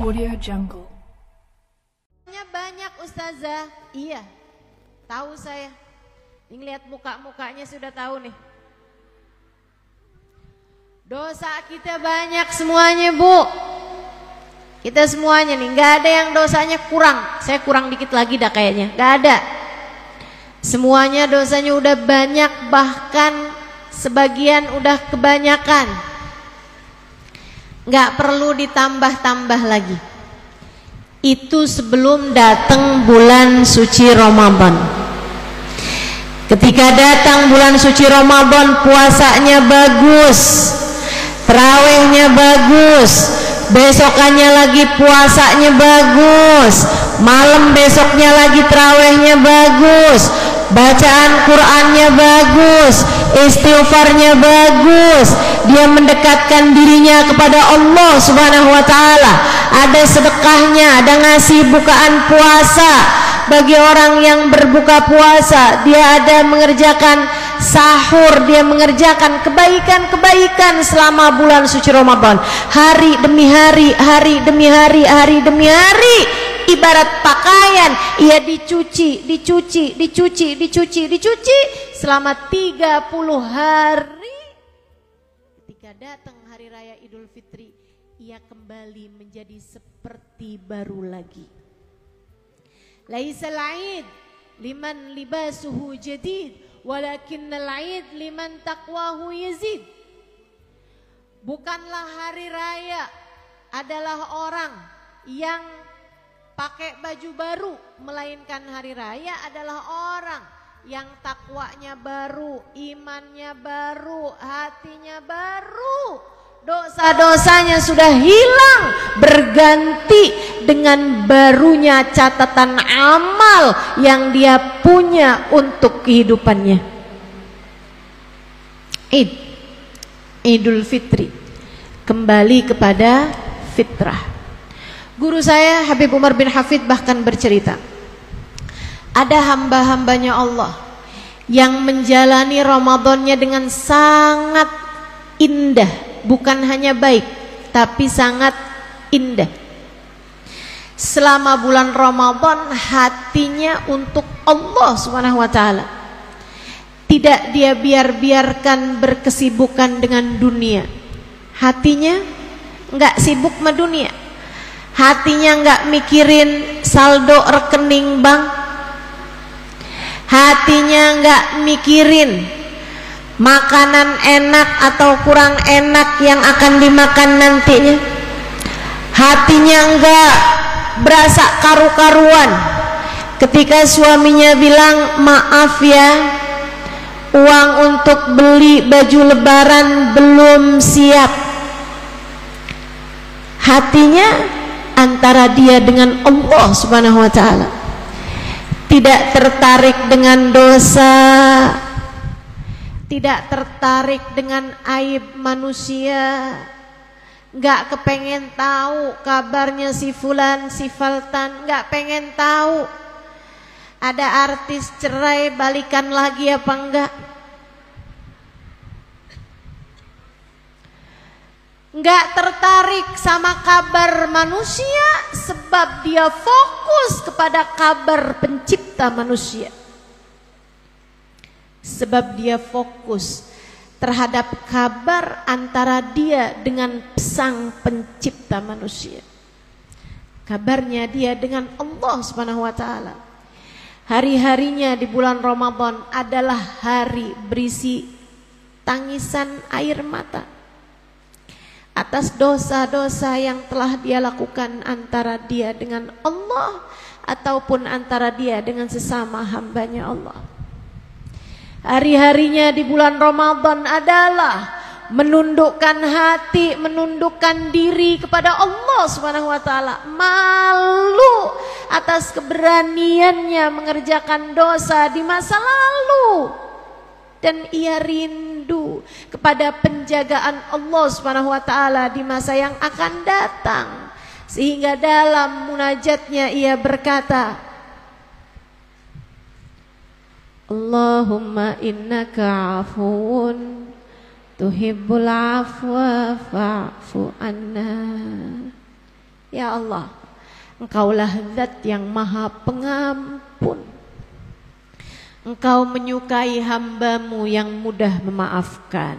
Audio Jungle. Banyak ustazah, iya, tahu saya. Ini lihat muka-mukanya sudah tahu nih. Dosa kita banyak semuanya bu. Kita semuanya nih, nggak ada yang dosanya kurang. Saya kurang dikit lagi dah kayaknya, nggak ada. Semuanya dosanya udah banyak, bahkan sebagian udah kebanyakan. Nggak perlu ditambah-tambah lagi. Itu sebelum datang bulan suci Ramadan. Ketika datang bulan suci Ramadan, puasanya bagus, tarawihnya bagus, besokannya lagi puasanya bagus, malam besoknya lagi tarawihnya bagus, bacaan Qur'annya bagus, istighfarnya bagus, dia mendekatkan dirinya kepada Allah Subhanahu wa taala, ada sedekahnya, ada ngasih bukaan puasa bagi orang yang berbuka puasa, dia ada mengerjakan sahur, dia mengerjakan kebaikan-kebaikan selama bulan suci Ramadan, hari demi hari, hari demi hari, hari demi hari. Ibarat pakaian, ia dicuci selama 30 hari. Ketika datang hari raya Idul Fitri, ia kembali menjadi seperti baru lagi. Laisal 'id liman libasuhu jadid, walakinnal 'id liman taqwahu yazid. Bukanlah hari raya adalah orang yang pakai baju baru, melainkan hari raya adalah orang yang takwanya baru, imannya baru, hatinya baru, dosa-dosanya sudah hilang, berganti dengan barunya catatan amal yang dia punya untuk kehidupannya. Idul Fitri, kembali kepada fitrah. Guru saya Habib Umar bin Hafid bahkan bercerita, ada hamba-hambanya Allah yang menjalani Ramadannya dengan sangat indah, bukan hanya baik tapi sangat indah. Selama bulan Ramadan hatinya untuk Allah Subhanahu wa taala. Tidak dia biarkan berkesibukan dengan dunia. Hatinya enggak sibuk sama dunia. Hatinya enggak mikirin saldo rekening bank. Hatinya enggak mikirin makanan enak atau kurang enak yang akan dimakan nantinya. Hatinya enggak berasa karu-karuan ketika suaminya bilang, maaf ya, uang untuk beli baju lebaran belum siap. Hatinya antara dia dengan Allah Subhanahu wa taala, tidak tertarik dengan dosa, tidak tertarik dengan aib manusia, nggak kepengen tahu kabarnya si fulan, si faltan, nggak pengen tahu ada artis cerai balikan lagi apa enggak. Nggak tertarik sama kabar manusia sebab dia fokus kepada kabar pencipta manusia. Sebab dia fokus terhadap kabar antara dia dengan sang pencipta manusia. Kabarnya dia dengan Allah Subhanahu wa taala. Hari-harinya di bulan Ramadan adalah hari berisi tangisan air mata atas dosa-dosa yang telah dia lakukan antara dia dengan Allah ataupun antara dia dengan sesama hambanya Allah. Hari-harinya di bulan Ramadan adalah menundukkan hati, menundukkan diri kepada Allah Subhanahu wa taala, malu atas keberaniannya mengerjakan dosa di masa lalu, dan ia rindu kepada penjagaan Allah Subhanahu wa taala di masa yang akan datang, sehingga dalam munajatnya ia berkata, Allahumma innaka afuun tuhibbul afwa fa'fu anna. Ya Allah, Engkaulah Zat yang Maha Pengampun. Engkau menyukai hamba-Mu yang mudah memaafkan.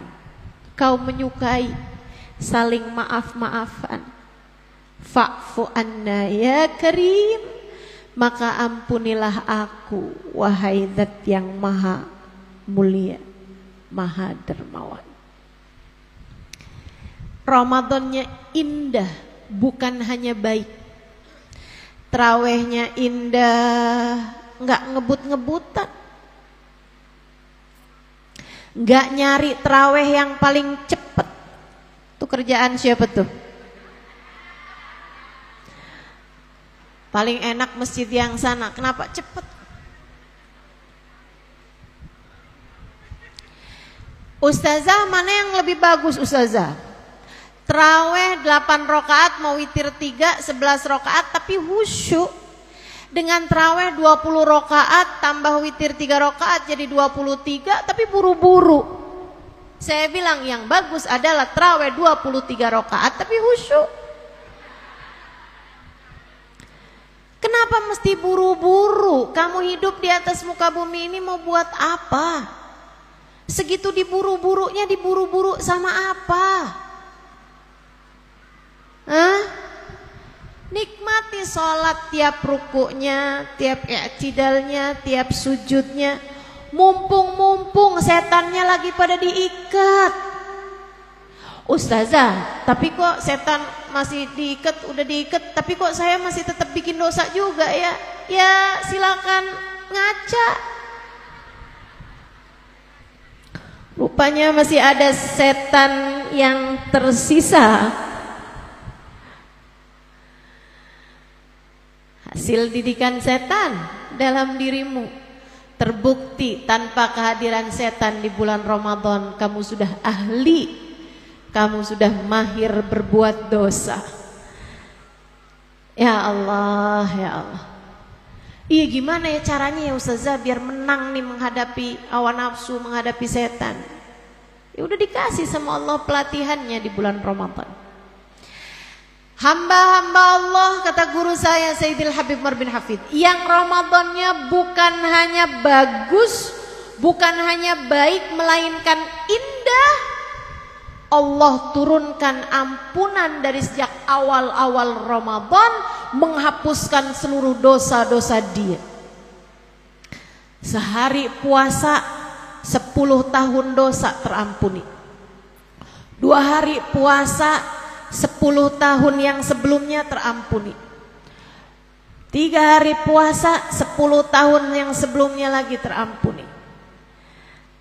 Engkau menyukai saling maaf-maafan. Fa'fu anna ya Karim, maka ampunilah aku, wahai Zat yang Maha Mulia, Maha Dermawan. Ramadannya indah, bukan hanya baik. Tarawehnya indah, nggak ngebut-ngebutan, nggak nyari taraweh yang paling cepet. Itu kerjaan siapa tuh? Paling enak masjid yang sana, kenapa cepet? Ustazah, mana yang lebih bagus ustazah? Taraweh 8 rakaat mau witir 3, 11 rakaat tapi khusyuk. Dengan taraweh 20 rakaat tambah witir 3 rakaat jadi 23 tapi buru-buru. Saya bilang yang bagus adalah taraweh 23 rakaat tapi khusyuk. Kenapa mesti buru-buru? Kamu hidup di atas muka bumi ini mau buat apa? Segitu diburu-burunya, diburu-buru sama apa? Nikmati sholat tiap rukuknya, tiap i'tidalnya, tiap sujudnya. Mumpung setannya lagi pada diikat. Ustazah, tapi kok setan masih diikat, udah diikat, tapi kok saya masih tetap bikin dosa juga ya? Ya silakan ngaca. Rupanya masih ada setan yang tersisa. Hasil didikan setan dalam dirimu terbukti tanpa kehadiran setan di bulan Ramadan kamu sudah ahli, kamu sudah mahir berbuat dosa. Ya Allah, ya Allah. Iya gimana ya caranya ya Ustazah biar menang nih menghadapi hawa nafsu, menghadapi setan? Ya udah dikasih sama Allah pelatihannya di bulan Ramadan. Hamba-hamba Allah, kata guru saya Sayyidil Habib Umar bin Hafid, yang Ramadannya bukan hanya bagus, bukan hanya baik, melainkan indah. Allah turunkan ampunan dari sejak awal-awal Ramadan, menghapuskan seluruh dosa-dosa dia. Sehari puasa 10 tahun dosa terampuni. 2 hari puasa 10 tahun yang sebelumnya terampuni. 3 hari puasa 10 tahun yang sebelumnya lagi terampuni.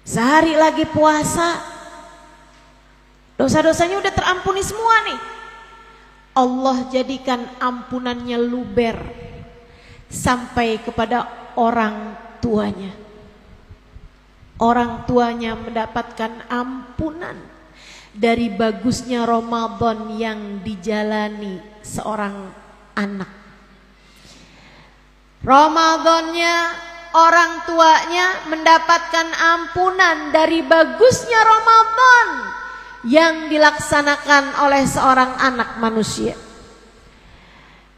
Sehari lagi puasa dosa-dosanya udah terampuni semua nih. Allah jadikan ampunannya luber sampai kepada orang tuanya. Orang tuanya mendapatkan ampunan dari bagusnya Ramadan yang dijalani seorang anak. Ramadannya orang tuanya mendapatkan ampunan dari bagusnya Ramadan yang dilaksanakan oleh seorang anak manusia.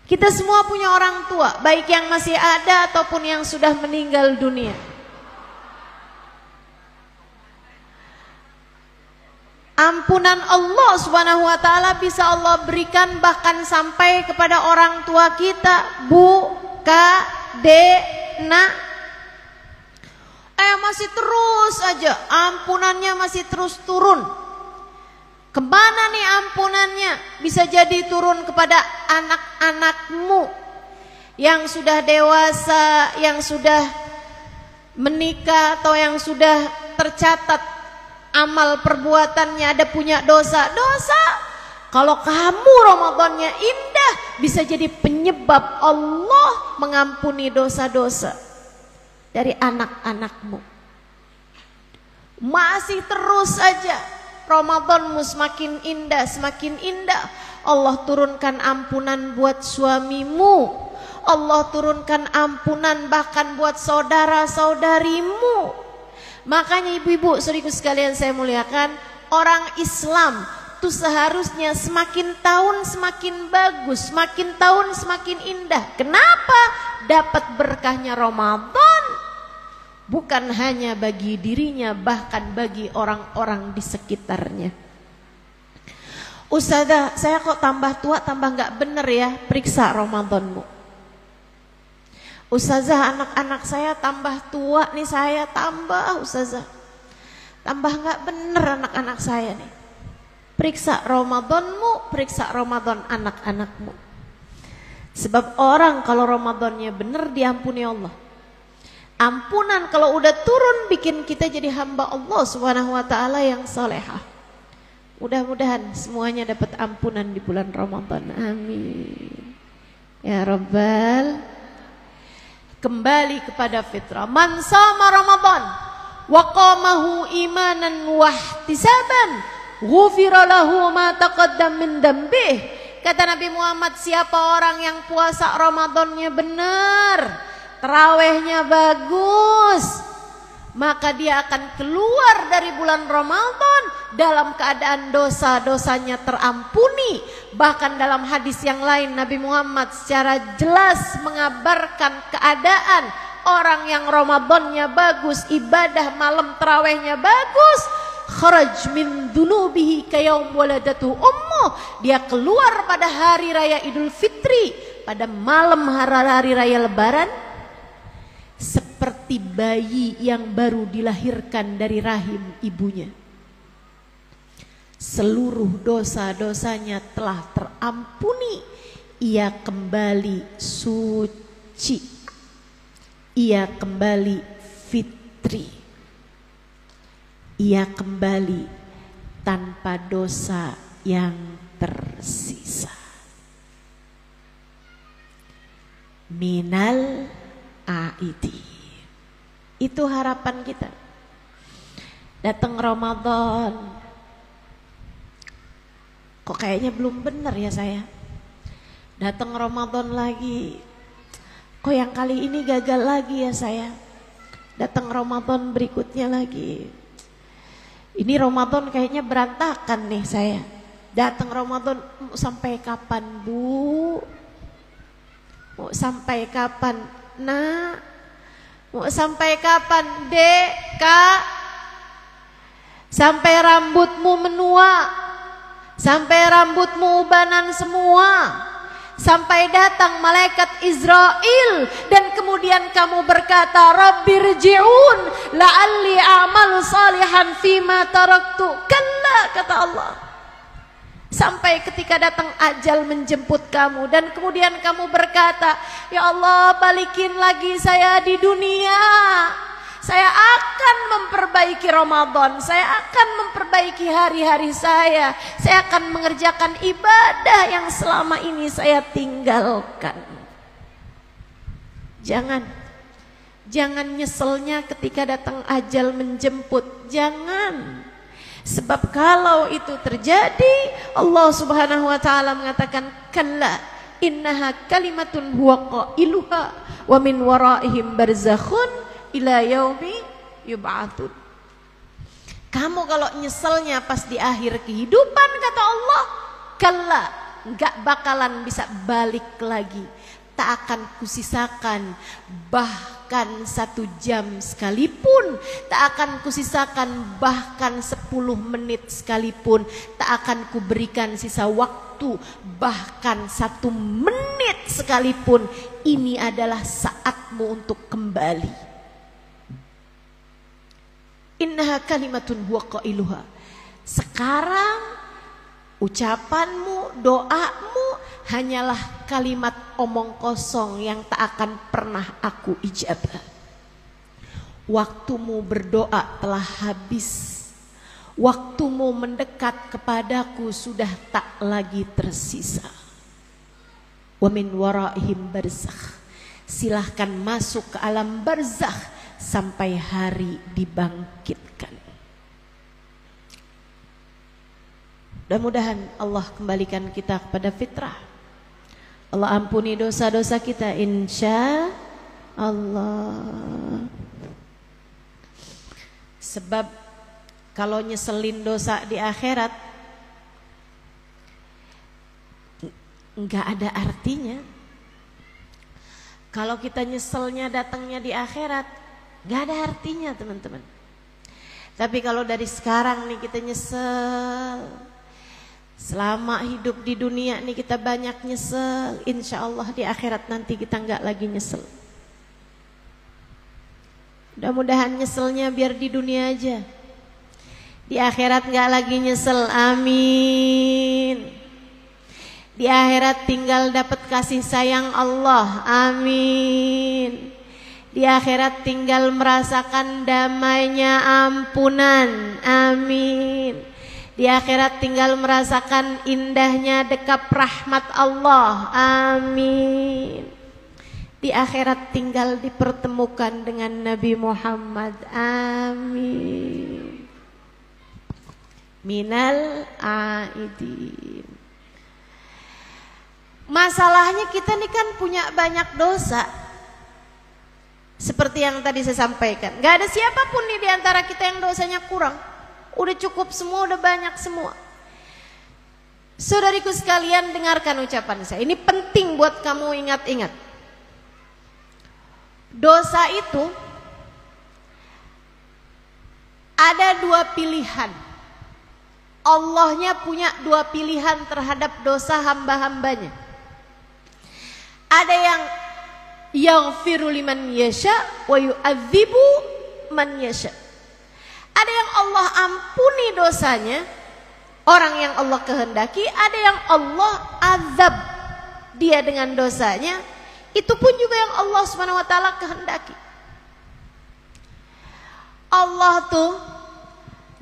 Kita semua punya orang tua, baik yang masih ada ataupun yang sudah meninggal dunia. Ampunan Allah Subhanahu wa taala bisa Allah berikan bahkan sampai kepada orang tua kita, Bu, Kak, Dek, Nak. Masih terus aja ampunannya masih terus turun. Kemana nih ampunannya? Bisa jadi turun kepada anak-anakmu yang sudah dewasa, yang sudah menikah atau yang sudah tercatat amal perbuatannya ada punya dosa-dosa. Kalau kamu Ramadannya indah, bisa jadi penyebab Allah mengampuni dosa-dosa dari anak-anakmu. Masih terus aja Ramadanmu semakin indah, semakin indah. Allah turunkan ampunan buat suamimu, Allah turunkan ampunan bahkan buat saudara-saudarimu. Makanya ibu-ibu, saudariku sekalian saya muliakan, orang Islam Waktu seharusnya semakin tahun semakin bagus, semakin tahun semakin indah. Kenapa? Dapat berkahnya Ramadan. Bukan hanya bagi dirinya, bahkan bagi orang-orang di sekitarnya. Ustazah, saya kok tambah tua, tambah gak bener ya? Periksa Ramadanmu. Ustazah, anak-anak saya tambah tua nih, saya tambah Ustazah. Tambah gak bener anak-anak saya nih. Periksa Ramadanmu, periksa Ramadan anak-anakmu. Sebab orang kalau Ramadannya bener diampuni Allah. Ampunan kalau udah turun bikin kita jadi hamba Allah Subhanahu wa taala yang salehah. Mudah-mudahan semuanya dapat ampunan di bulan Ramadan. Amin. Ya Rabbal. Kembali kepada fitrah. Man sama Ramadan wa qamahu imanan wa ihtisaban, ghufira lahu ma taqaddam min dambih. Kata Nabi Muhammad, siapa orang yang puasa Ramadannya benar, tarawihnya bagus, maka dia akan keluar dari bulan Ramadan dalam keadaan dosa-dosanya terampuni. Bahkan dalam hadis yang lain Nabi Muhammad secara jelas mengabarkan keadaan orang yang Ramadannya bagus, ibadah malam tarawihnya bagus, kharaj min dunubihi kayaum waladatu ummuh. Dia keluar pada hari raya Idul Fitri, pada malam hari raya Lebaran, seperti bayi yang baru dilahirkan dari rahim ibunya. Seluruh dosa-dosanya telah terampuni. Ia kembali suci. Ia kembali fitri. Ia kembali tanpa dosa yang tersisa. Minal aidi. Itu harapan kita. Datang Ramadan, kok kayaknya belum benar ya saya. Datang Ramadan lagi, kok yang kali ini gagal lagi ya saya. Datang Ramadan berikutnya lagi, ini Ramadan kayaknya berantakan nih saya. Datang Ramadan, sampai kapan Bu? Mau sampai kapan Nak? Mau sampai kapan Dek, Kak? Sampai rambutmu menua, sampai rambutmu ubanan semua, sampai datang malaikat Israel dan kemudian kamu berkata, Rabbirji'un la'alli a'malu salihan fima taraktu. Kalla, kata Allah. Sampai ketika datang ajal menjemput kamu dan kemudian kamu berkata, ya Allah, balikin lagi saya di dunia. Saya akan memperbaiki Ramadan, saya akan memperbaiki hari-hari saya akan mengerjakan ibadah yang selama ini saya tinggalkan. Jangan nyeselnya ketika datang ajal menjemput, jangan. Sebab kalau itu terjadi, Allah Subhanahu wa taala mengatakan, kalla innaha kalimatun huwa qailuha wa min waraihim barzakhun ila yaumi yub'atsun. Kamu kalau nyeselnya pas di akhir kehidupan, kata Allah, kalla, enggak bakalan bisa balik lagi. Tak akan kusisakan bahkan 1 jam sekalipun, tak akan kusisakan bahkan 10 menit sekalipun, tak akan kuberikan sisa waktu bahkan 1 menit sekalipun. Ini adalah saatmu untuk kembali. Innaha kalimatun huwa qailuha. Sekarang ucapanmu, doamu hanyalah kalimat omong kosong yang tak akan pernah aku ijabah. Waktumu berdoa telah habis. Waktumu mendekat kepadaku sudah tak lagi tersisa. Wa min waraihim barzakh. Silahkan masuk ke alam barzakh sampai hari dibangkitkan. Mudah-mudahan Allah kembalikan kita kepada fitrah. Allah ampuni dosa-dosa kita, insya Allah. Sebab kalau nyeselin dosa di akhirat, nggak ada artinya. Kalau kita nyeselnya datangnya di akhirat, nggak ada artinya teman-teman. Tapi kalau dari sekarang nih kita nyesel, selama hidup di dunia nih kita banyak nyesel, insya Allah di akhirat nanti kita nggak lagi nyesel. Mudah-mudahan nyeselnya biar di dunia aja, di akhirat nggak lagi nyesel, amin. Di akhirat tinggal dapat kasih sayang Allah, amin. Di akhirat tinggal merasakan damainya ampunan, amin. Di akhirat tinggal merasakan indahnya dekap rahmat Allah, amin. Di akhirat tinggal dipertemukan dengan Nabi Muhammad, amin. Minal aidin. Masalahnya kita nih kan punya banyak dosa. Seperti yang tadi saya sampaikan, gak ada siapapun nih di antara kita yang dosanya kurang. Udah cukup semua, udah banyak semua. Saudariku sekalian, dengarkan ucapan saya. Ini penting buat kamu ingat-ingat. Dosa itu ada dua pilihan. Allahnya punya dua pilihan terhadap dosa hamba-hambanya. Ada yang yaghfiru liman yasha wa yu'adzibu man yasha. Ada yang Allah ampuni dosanya, orang yang Allah kehendaki. Ada yang Allah azab dia dengan dosanya, itu pun juga yang Allah Subhanahu wa taala kehendaki. Allah tuh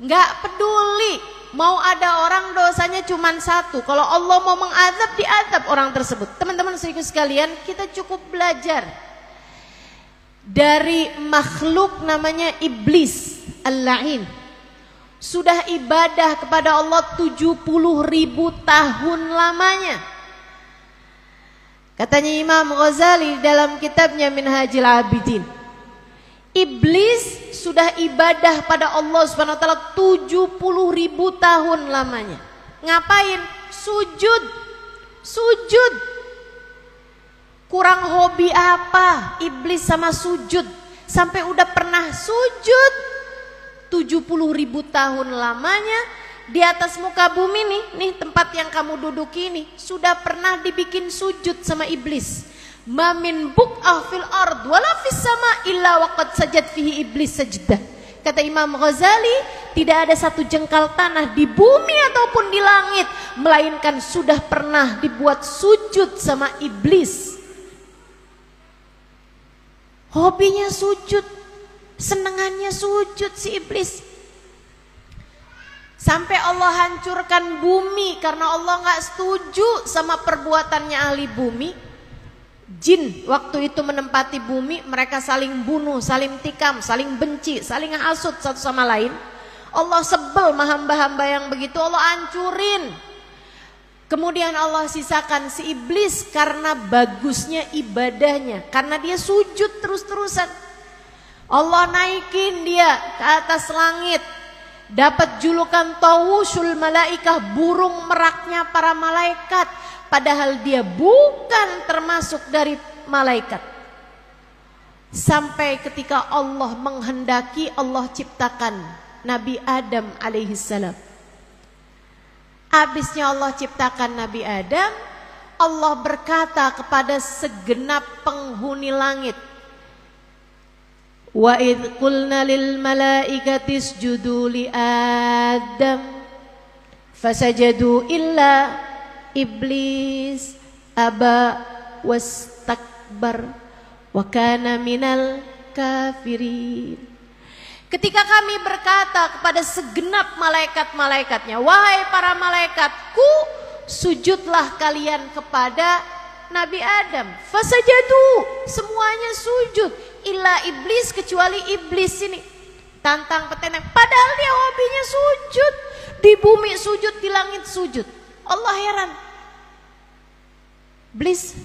nggak peduli mau ada orang dosanya cuma satu. Kalau Allah mau mengazab, diazab orang tersebut. Teman-teman sekalian, kita cukup belajar dari makhluk namanya iblis al-la'in. Sudah ibadah kepada Allah 70.000 tahun lamanya. Katanya Imam Ghazali dalam kitabnya Minhajul Abidin, iblis sudah ibadah pada Allah Subhanahu wa taala 70.000 tahun lamanya. Ngapain? Sujud. Sujud. Kurang hobi apa iblis sama sujud? Sampai udah pernah sujud 70.000 tahun lamanya di atas muka bumi nih tempat yang kamu duduki ini sudah pernah dibikin sujud sama iblis. Ma min buq'ah fil ard wala fis sama illa waqad sajad fihi iblis sajdah. Kata Imam Ghazali, tidak ada satu jengkal tanah di bumi ataupun di langit melainkan sudah pernah dibuat sujud sama iblis. Hobinya sujud, senengannya sujud si iblis. Sampai Allah hancurkan bumi karena Allah nggak setuju sama perbuatannya ahli bumi. Jin waktu itu menempati bumi, mereka saling bunuh, saling tikam, saling benci, saling hasut satu sama lain. Allah sebel sama hamba-hamba yang begitu, Allah hancurin. Kemudian Allah sisakan si iblis karena bagusnya ibadahnya, karena dia sujud terus-terusan. Allah naikin dia ke atas langit, dapat julukan tawusul malaikah, burung meraknya para malaikat. Padahal dia bukan termasuk dari malaikat. Sampai ketika Allah menghendaki, Allah ciptakan Nabi Adam alaihissalam. Habisnya Allah ciptakan Nabi Adam, Allah berkata kepada segenap penghuni langit, wa idh qulna lil malaikati isjudu li Adam fasajadu illa iblis aba wastakbar wa kana minal kafirin. Ketika kami berkata kepada segenap malaikat-malaikatnya, wahai para malaikatku, sujudlah kalian kepada Nabi Adam. Fasajadu, semuanya sujud, illa iblis, kecuali iblis ini tantang petenang. Padahal dia hobinya sujud, di bumi sujud, di langit sujud. Allah heran. Iblis,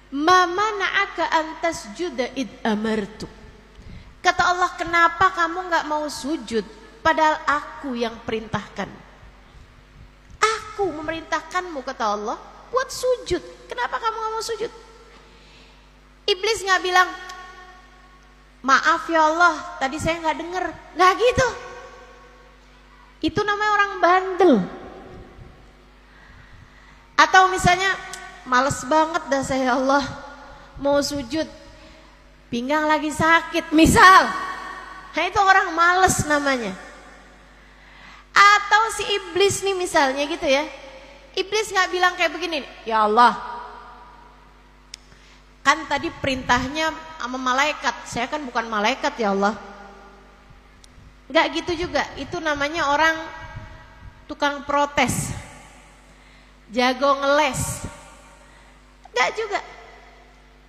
ma mana'aka an tasjuda id amartu. Kata Allah, kenapa kamu nggak mau sujud padahal aku yang perintahkan? memerintahkanmu, kata Allah, buat sujud. Kenapa kamu gak mau sujud? Iblis gak bilang, maaf ya Allah, tadi saya gak denger. Gak gitu. Itu namanya orang bandel. Atau misalnya, males banget dah saya, ya Allah, mau sujud, pinggang lagi sakit misal. Nah itu orang males namanya. Atau si iblis nih misalnya gitu ya, iblis gak bilang kayak begini, ya Allah, kan tadi perintahnya sama malaikat, saya kan bukan malaikat ya Allah. Gak gitu juga. Itu namanya orang tukang protes, jago ngeles. Gak juga.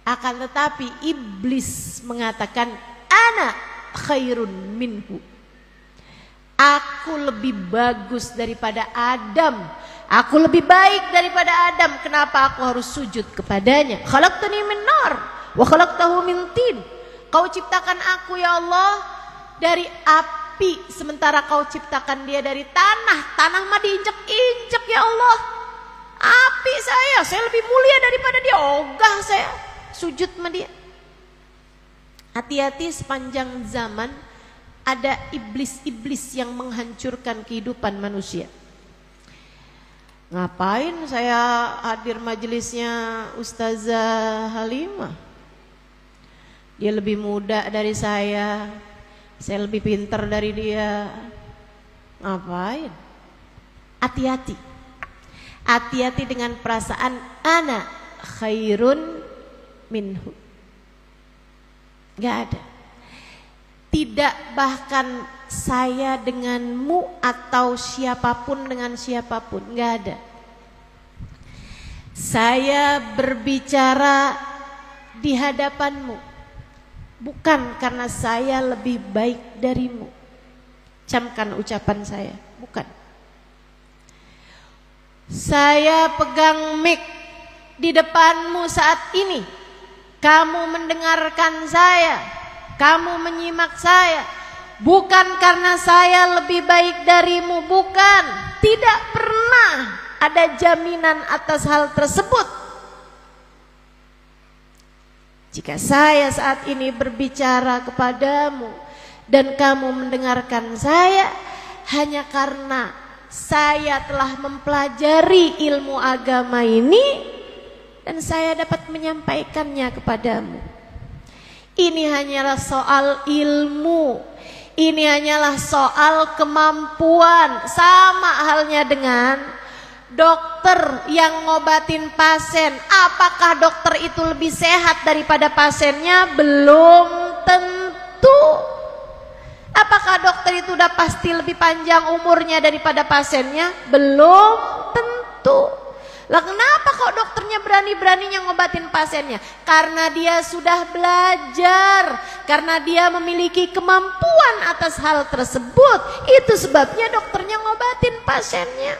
Akan tetapi iblis mengatakan, ana khairun minhu, aku lebih bagus daripada Adam, aku lebih baik daripada Adam. Kenapa aku harus sujud kepadanya? Khalaqtani min nar wa khalaqtahu min tin. Kau ciptakan aku ya Allah dari api, sementara kau ciptakan dia dari tanah. Tanah mah diinjek-injek ya Allah. Api saya lebih mulia daripada dia. Ogah saya sujud sama dia. Hati-hati, sepanjang zaman ada iblis-iblis yang menghancurkan kehidupan manusia. Ngapain saya hadir majelisnya Ustazah Halimah? Dia lebih muda dari saya lebih pintar dari dia. Ngapain? Hati-hati. Hati-hati dengan perasaan ana khairun minhu. Gak ada. Tidak bahkan saya denganmu atau siapapun dengan siapapun. Gak ada. Saya berbicara di hadapanmu bukan karena saya lebih baik darimu. Camkan ucapan saya. Bukan. Saya pegang mic di depanmu saat ini. Kamu mendengarkan saya, kamu menyimak saya, bukan karena saya lebih baik darimu, bukan. Tidak pernah ada jaminan atas hal tersebut. Jika saya saat ini berbicara kepadamu dan kamu mendengarkan saya, hanya karena saya telah mempelajari ilmu agama ini dan saya dapat menyampaikannya kepadamu. Ini hanyalah soal ilmu, ini hanyalah soal kemampuan. Sama halnya dengan dokter yang ngobatin pasien. Apakah dokter itu lebih sehat daripada pasiennya? Belum tentu. Apakah dokter itu udah pasti lebih panjang umurnya daripada pasiennya? Belum tentu. Lah kenapa kok dokternya berani-beraninya ngobatin pasiennya? Karena dia sudah belajar, karena dia memiliki kemampuan atas hal tersebut. Itu sebabnya dokternya ngobatin pasiennya.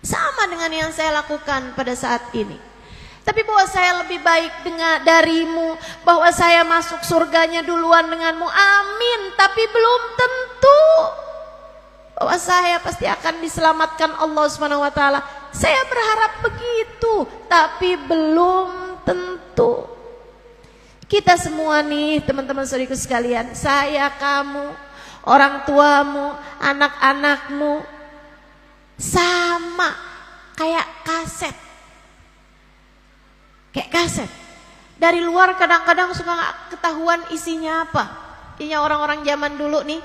Sama dengan yang saya lakukan pada saat ini. Tapi bahwa saya lebih baik darimu, bahwa saya masuk surganya duluan denganmu, amin. Tapi belum tentu bahwa saya pasti akan diselamatkan Allah SWT. Saya berharap begitu, tapi belum tentu. Kita semua nih teman-teman saudariku sekalian, saya, kamu, orang tuamu, anak-anakmu, sama kayak kaset. Kayak kaset. Dari luar kadang-kadang suka gak ketahuan isinya apa. Isinya orang-orang zaman dulu nih,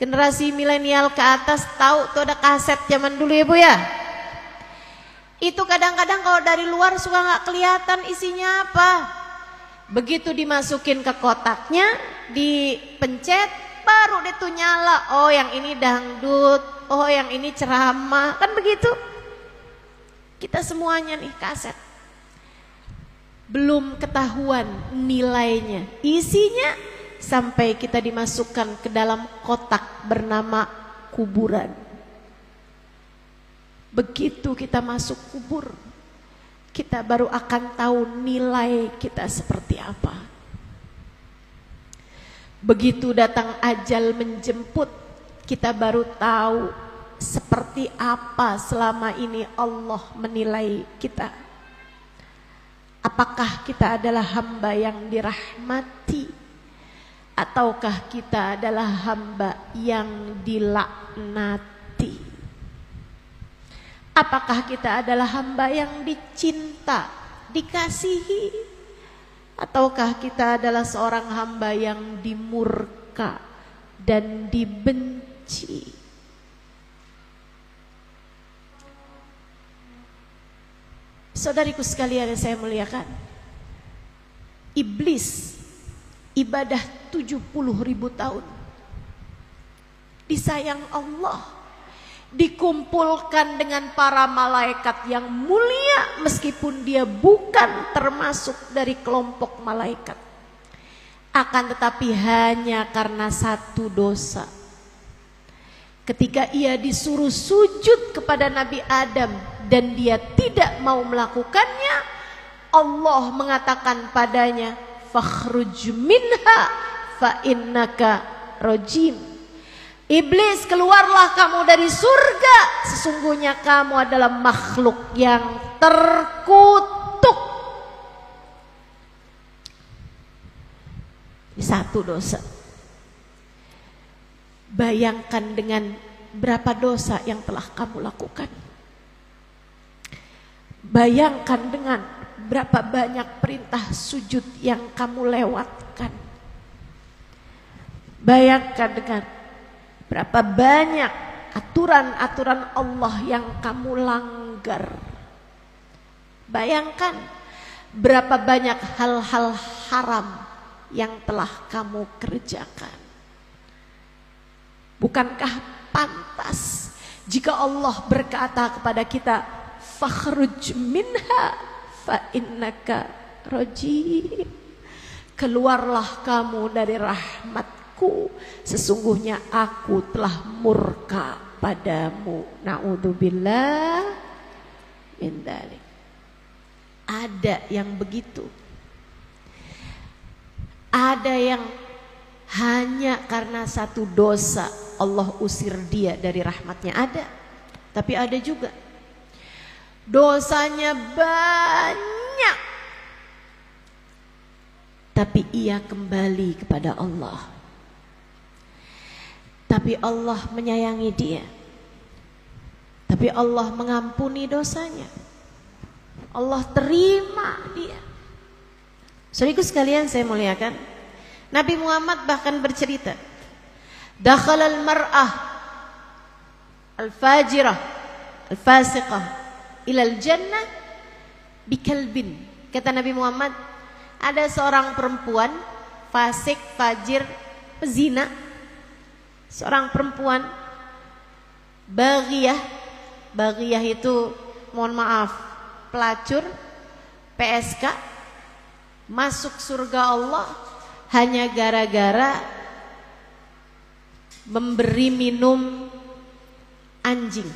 generasi milenial ke atas tahu tuh ada kaset zaman dulu ya Bu ya. Itu kadang-kadang kalau dari luar suka gak kelihatan isinya apa. Begitu dimasukin ke kotaknya, dipencet, baru dia tuh nyala. Oh yang ini dangdut, oh yang ini ceramah, kan begitu. Kita semuanya nih kaset. Belum ketahuan nilainya, isinya, sampai kita dimasukkan ke dalam kotak bernama kuburan. Begitu kita masuk kubur, kita baru akan tahu nilai kita seperti apa. Begitu datang ajal menjemput, kita baru tahu seperti apa selama ini Allah menilai kita? Apakah kita adalah hamba yang dirahmati, ataukah kita adalah hamba yang dilaknati? Apakah kita adalah hamba yang dicinta, dikasihi, ataukah kita adalah seorang hamba yang dimurka dan dibenci? Saudariku sekalian yang saya muliakan, iblis ibadah 70.000 tahun, disayang Allah, dikumpulkan dengan para malaikat yang mulia meskipun dia bukan termasuk dari kelompok malaikat. Akan tetapi hanya karena satu dosa, ketika ia disuruh sujud kepada Nabi Adam dan dia tidak mau melakukannya, Allah mengatakan padanya, fakhruj minha fa innaka rajim. Iblis, keluarlah kamu dari surga, sesungguhnya kamu adalah makhluk yang terkutuk. Satu dosa. Bayangkan dengan berapa dosa yang telah kamu lakukan. Bayangkan dengan berapa banyak perintah sujud yang kamu lewatkan. Bayangkan dengan berapa banyak aturan-aturan Allah yang kamu langgar. Bayangkan berapa banyak hal-hal haram yang telah kamu kerjakan. Bukankah pantas jika Allah berkata kepada kita, fakhruj minha fa innaka rajim, keluarlah kamu dari rahmatku, sesungguhnya aku telah murka padamu. Na'udzubillah min dzalik. Ada yang begitu. Ada yang hanya karena satu dosa Allah usir dia dari rahmatnya, ada. Tapi ada juga dosanya banyak, tapi ia kembali kepada Allah. Tapi Allah menyayangi dia, tapi Allah mengampuni dosanya, Allah terima dia. Saudaraku sekalian saya muliakan, Nabi Muhammad bahkan bercerita, dakhalal mar'ah al-fajirah al-fasiqah ilal jannah bikalbin. Kata Nabi Muhammad, ada seorang perempuan fasik, fajir, pezina, seorang perempuan baghiyah. Baghiyah itu, mohon maaf, pelacur, PSK, masuk surga Allah hanya gara-gara memberi minum anjing.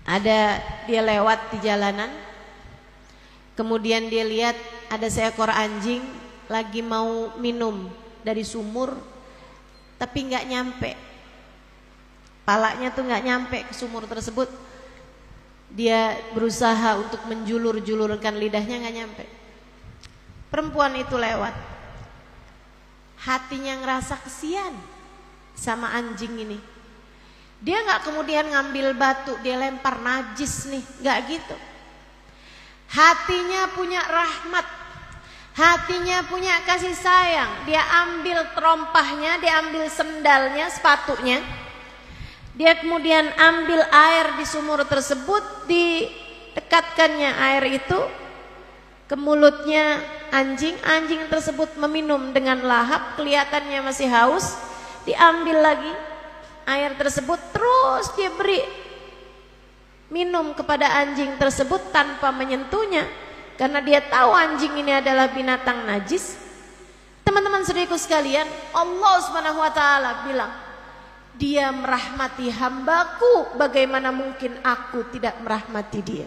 Ada dia lewat di jalanan, kemudian dia lihat ada seekor anjing lagi mau minum dari sumur, tapi nggak nyampe, palanya tuh nggak nyampe ke sumur tersebut. Dia berusaha untuk menjulur-julurkan lidahnya, nggak nyampe. Perempuan itu lewat, hatinya ngerasa kesian sama anjing ini. Dia nggak kemudian ngambil batu dia lempar, najis nih, nggak gitu. Hatinya punya rahmat, hatinya punya kasih sayang. Dia ambil terompahnya, dia ambil sendalnya, sepatunya, dia kemudian ambil air di sumur tersebut, didekatkannya air itu ke mulutnya anjing. Anjing tersebut meminum dengan lahap, kelihatannya masih haus. Diambil lagi air tersebut, terus dia beri minum kepada anjing tersebut tanpa menyentuhnya, karena dia tahu anjing ini adalah binatang najis. Teman-teman saudaraku sekalian, Allah Subhanahu wa taala bilang, dia merahmati hambaku, bagaimana mungkin aku tidak merahmati dia.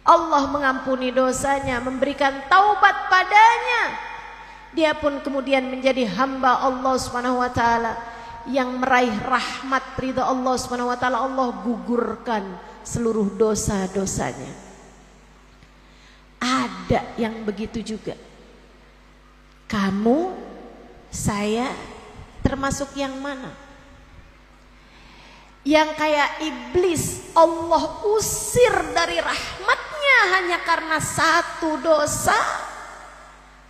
Allah mengampuni dosanya, memberikan taubat padanya. Dia pun kemudian menjadi hamba Allah Subhanahu wa taala yang meraih rahmat ridha Allah Subhanahu wa taala, Allah gugurkan seluruh dosa-dosanya. Ada yang begitu juga. Kamu, saya termasuk yang mana? Yang kayak iblis Allah usir dari rahmatnya hanya karena satu dosa?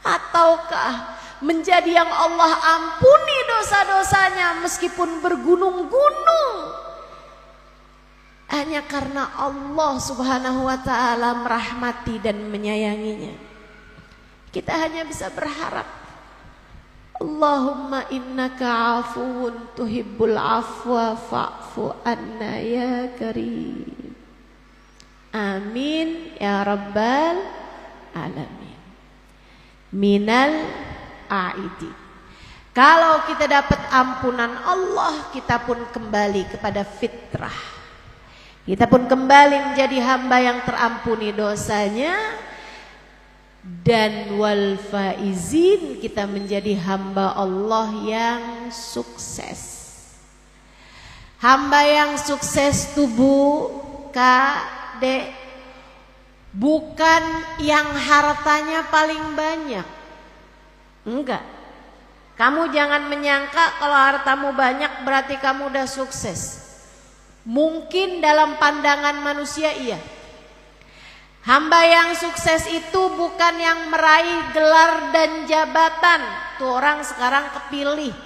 Ataukah menjadi yang Allah ampuni dosa-dosanya meskipun bergunung-gunung hanya karena Allah Subhanahu wa taala merahmati dan menyayanginya? Kita hanya bisa berharap, Allahumma innaka afuwun tuhibbul afwa fa'fu anna ya karim. Amin ya rabbal alamin. Minal aidi. Kalau kita dapat ampunan Allah, kita pun kembali kepada fitrah. Kita pun kembali menjadi hamba yang terampuni dosanya. Dan wal faizin, kita menjadi hamba Allah yang sukses. Hamba yang sukses tubuh Kak Dek, bukan yang hartanya paling banyak. Enggak. Kamu jangan menyangka kalau hartamu banyak berarti kamu udah sukses. Mungkin dalam pandangan manusia iya. Hamba yang sukses itu bukan yang meraih gelar dan jabatan. Tuh orang sekarang kepilih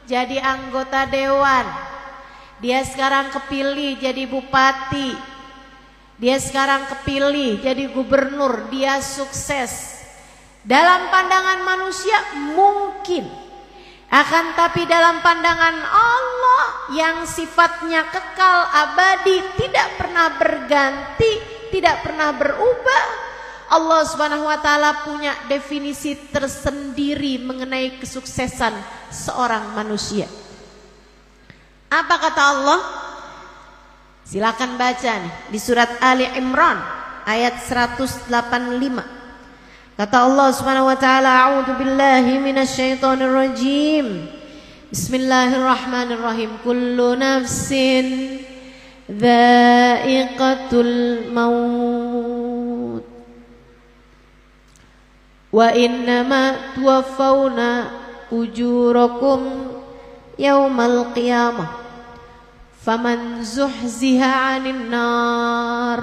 jadi anggota dewan. Dia sekarang kepilih jadi bupati. Dia sekarang kepilih jadi gubernur. Dia sukses. Dalam pandangan manusia mungkin. Akan tapi dalam pandangan Allah yang sifatnya kekal abadi, tidak pernah berganti, tidak pernah berubah, Allah Subhanahu wa taala punya definisi tersendiri mengenai kesuksesan seorang manusia. Apa kata Allah? Silakan baca nih di surat Ali Imran ayat 185. Kata Allah Subhanahu wa taala, a'udzu billahi minasyaitonir rajim. Bismillahirrahmanirrahim. Kullu nafsin dha'iqatul maut wa innama tuwaffawna ujurakum yaumal qiyamah faman zuhziha 'anil nar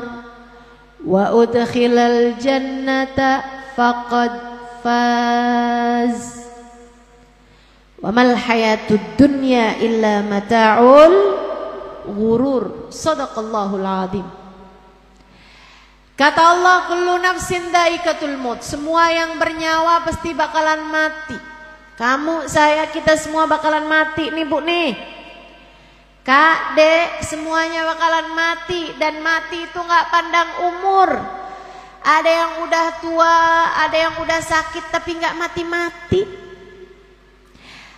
wa udkhilal jannata faqad faz wa mal hayatud dunya illa mata'ul ghurur. Sadaqallahul azim. Kata Allah, kullu nafsin dha'iqatul maut. Semua yang bernyawa pasti bakalan mati. Kamu, saya, kita semua bakalan mati nih Bu nih. Kak, Dek, semuanya bakalan mati. Dan mati itu gak pandang umur. Ada yang udah tua, ada yang udah sakit tapi gak mati-mati.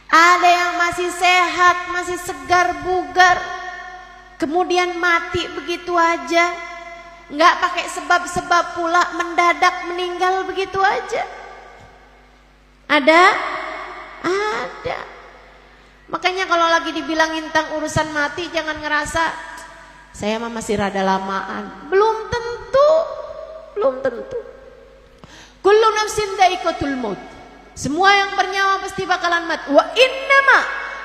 Ada yang masih sehat, masih segar bugar, kemudian mati begitu aja. Nggak pakai sebab-sebab pula, mendadak meninggal begitu aja. Ada? Ada. Makanya kalau lagi dibilangin tentang urusan mati, jangan ngerasa saya mah masih rada lamaan. Belum tentu. Belum tentu. Kullu nafsin dha'iqatul maut. Semua yang bernyawa pasti bakalan mati. Wa innama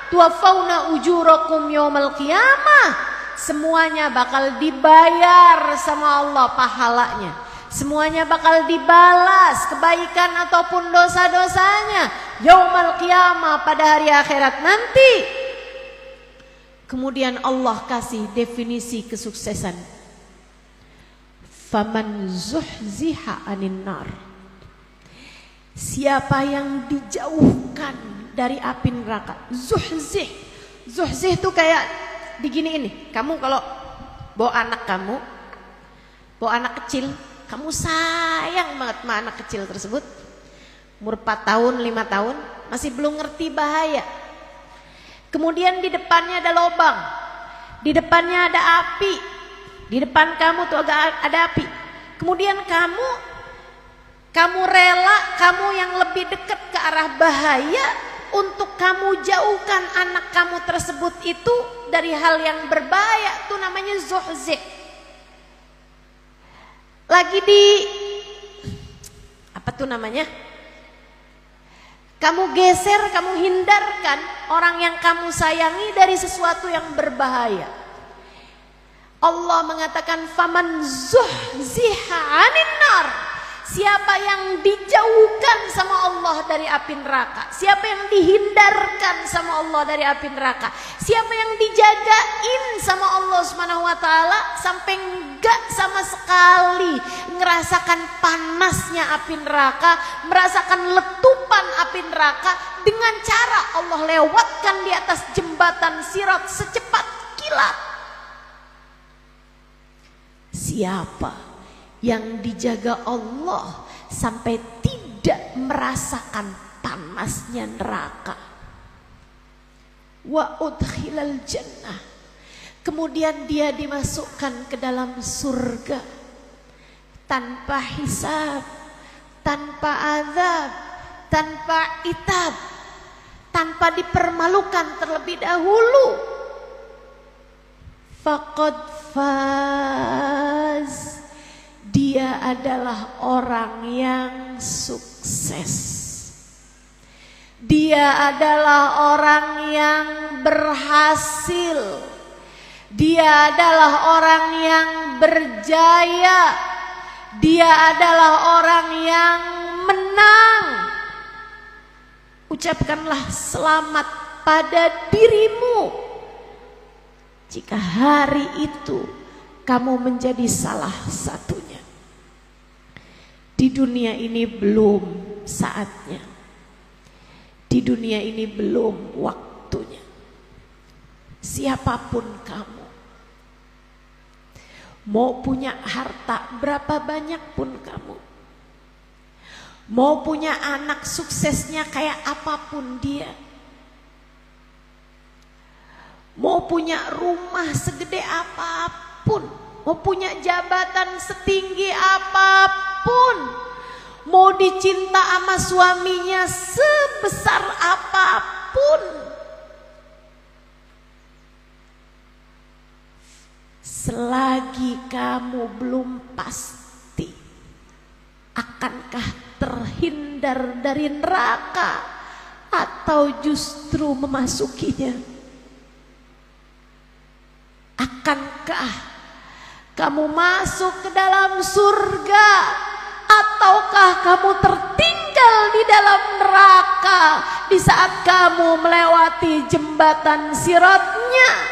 tuwaffawna ujurakum yaumal qiyamah. Semuanya bakal dibayar sama Allah pahalanya. Semuanya bakal dibalas kebaikan ataupun dosa-dosanya yaumal qiyamah, pada hari akhirat nanti. Kemudian Allah kasih definisi kesuksesan. Faman zuhziha 'anil nar. Siapa yang dijauhkan dari api neraka. Zuhzih. Zuhzih itu kayak digini ini. Kamu kalau bawa anak kamu, bawa anak kecil, kamu sayang banget sama anak kecil tersebut. Umur 4 tahun, 5 tahun, masih belum ngerti bahaya. Kemudian di depannya ada lubang. Di depannya ada api. Di depan kamu tuh ada api. Kemudian kamu rela, kamu yang lebih dekat ke arah bahaya untuk kamu jauhkan anak kamu tersebut itu dari hal yang berbahaya, itu namanya zuhzih. Lagi di apa tuh namanya? Kamu geser, kamu hindarkan orang yang kamu sayangi dari sesuatu yang berbahaya. Allah mengatakan faman zuhziha 'anil nar. Siapa yang dijauhkan sama Allah dari api neraka, siapa yang dihindarkan sama Allah dari api neraka, siapa yang dijagain sama Allah Subhanahu wa taala sampai enggak sama sekali ngerasakan panasnya api neraka, merasakan letupan api neraka, dengan cara Allah lewatkan di atas jembatan Sirat secepat kilat. Siapa yang dijaga Allah sampai tidak merasakan panasnya neraka, wa udkhilal jannah, kemudian dia dimasukkan ke dalam surga tanpa hisab, tanpa azab, tanpa itab, tanpa dipermalukan terlebih dahulu, faqad faz, dia adalah orang yang sukses. Dia adalah orang yang berhasil. Dia adalah orang yang berjaya. Dia adalah orang yang menang. Ucapkanlah selamat pada dirimu jika hari itu kamu menjadi salah satunya. Di dunia ini belum saatnya. Di dunia ini belum waktunya. Siapapun kamu, mau punya harta berapa banyak pun kamu, mau punya anak suksesnya kayak apapun dia, mau punya rumah segede apapun, mau punya jabatan setinggi apapun, mau dicinta sama suaminya sebesar apapun, selagi kamu belum pasti akankah terhindar dari neraka atau justru memasukinya, akankah kamu masuk ke dalam surga ataukah kamu tertinggal di dalam neraka di saat kamu melewati jembatan siratnya?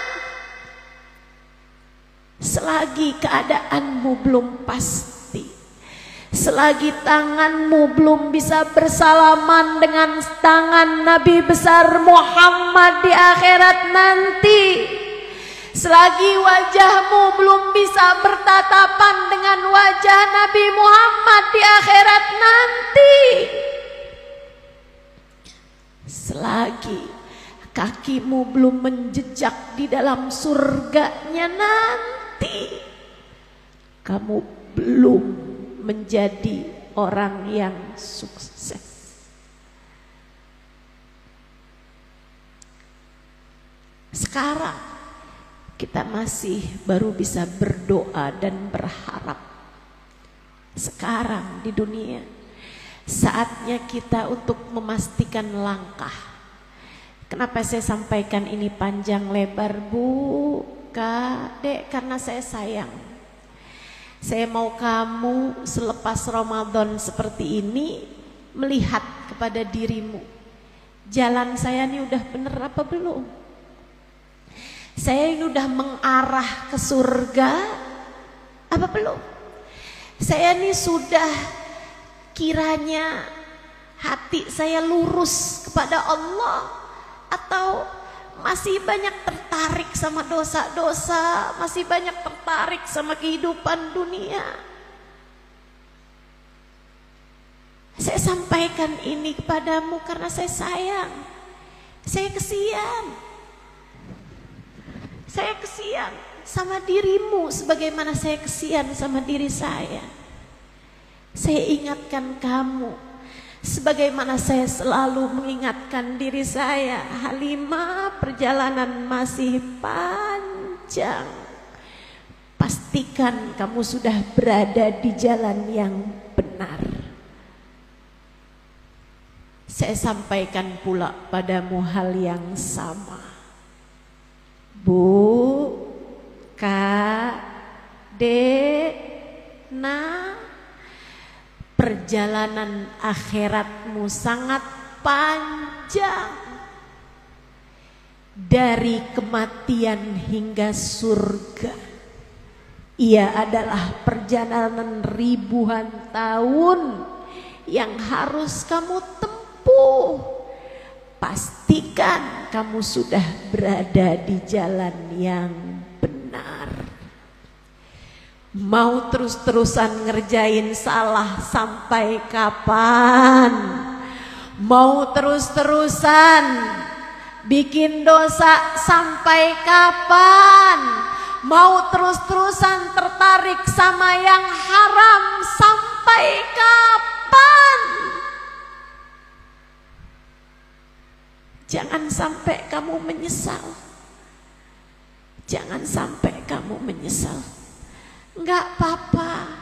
Selagi keadaanmu belum pasti, selagi tanganmu belum bisa bersalaman dengan tangan Nabi besar Muhammad di akhirat nanti, selagi wajahmu belum bisa bertatapan dengan wajah Nabi Muhammad di akhirat nanti, selagi kakimu belum menjejak di dalam surganya nanti, kamu belum menjadi orang yang sukses. Sekarang kita masih baru bisa berdoa dan berharap. Sekarang di dunia saatnya kita untuk memastikan langkah. Kenapa saya sampaikan ini panjang lebar, Bu, Kak, Dek? Karena saya sayang. Saya mau kamu selepas Ramadan seperti ini melihat kepada dirimu. Jalan saya ini udah bener apa belum? Saya ini udah mengarah ke surga apa belum? Saya ini sudah kiranya hati saya lurus kepada Allah, atau masih banyak tertarik sama dosa-dosa, masih banyak tertarik sama kehidupan dunia? Saya sampaikan ini kepadamu karena saya sayang. Saya kesian. Saya kesian sama dirimu sebagaimana saya kesian sama diri saya. Saya ingatkan kamu, Sebagaimana saya selalu mengingatkan diri saya, Halimah, perjalanan masih panjang. Pastikan kamu sudah berada di jalan yang benar. Saya sampaikan pula padamu hal yang sama. Bu, Kak, Dek, Nah, perjalanan akhiratmu sangat panjang. Dari kematian hingga surga, ia adalah perjalanan ribuan tahun yang harus kamu tempuh. Pastikan kamu sudah berada di jalan yang benar. Mau terus-terusan ngerjain salah sampai kapan? Mau terus-terusan bikin dosa sampai kapan? Mau terus-terusan tertarik sama yang haram sampai kapan? Jangan sampai kamu menyesal. Jangan sampai kamu menyesal. Enggak apa-apa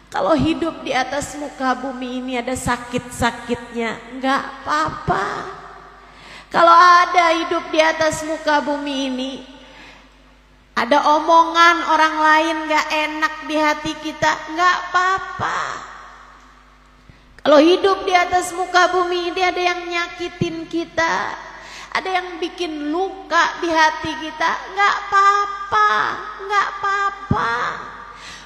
kalau hidup di atas muka bumi ini ada sakit-sakitnya. Enggak apa-apa kalau ada hidup di atas muka bumi ini ada omongan orang lain enggak enak di hati kita. Enggak apa-apa kalau hidup di atas muka bumi ini ada yang nyakitin kita, ada yang bikin luka di hati kita. Enggak apa-apa, enggak apa-apa.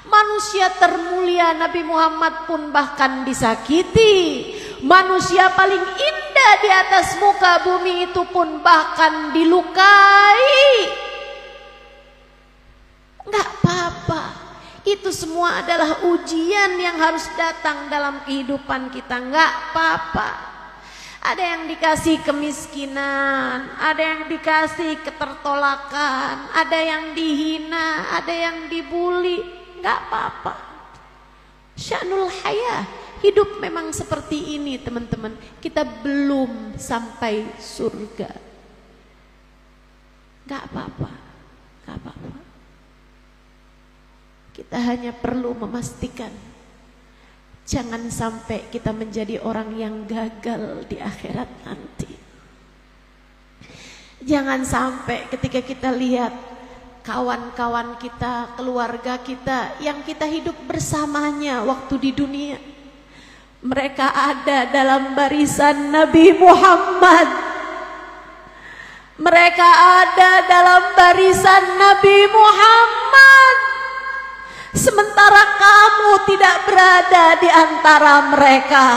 Manusia termulia Nabi Muhammad pun bahkan disakiti. Manusia paling indah di atas muka bumi itu pun bahkan dilukai. Enggak apa-apa. Itu semua adalah ujian yang harus datang dalam kehidupan kita. Enggak apa-apa. Ada yang dikasih kemiskinan, ada yang dikasih ketertolakan, ada yang dihina, ada yang dibully. Enggak apa-apa. Sya'nul haya. Hidup memang seperti ini, teman-teman. Kita belum sampai surga. Enggak apa-apa. Enggak apa-apa. Kita hanya perlu memastikan jangan sampai kita menjadi orang yang gagal di akhirat nanti. Jangan sampai ketika kita lihat kawan-kawan kita, keluarga kita yang kita hidup bersamanya waktu di dunia, mereka ada dalam barisan Nabi Muhammad, mereka ada dalam barisan Nabi Muhammad, sementara kamu tidak berada di antara mereka.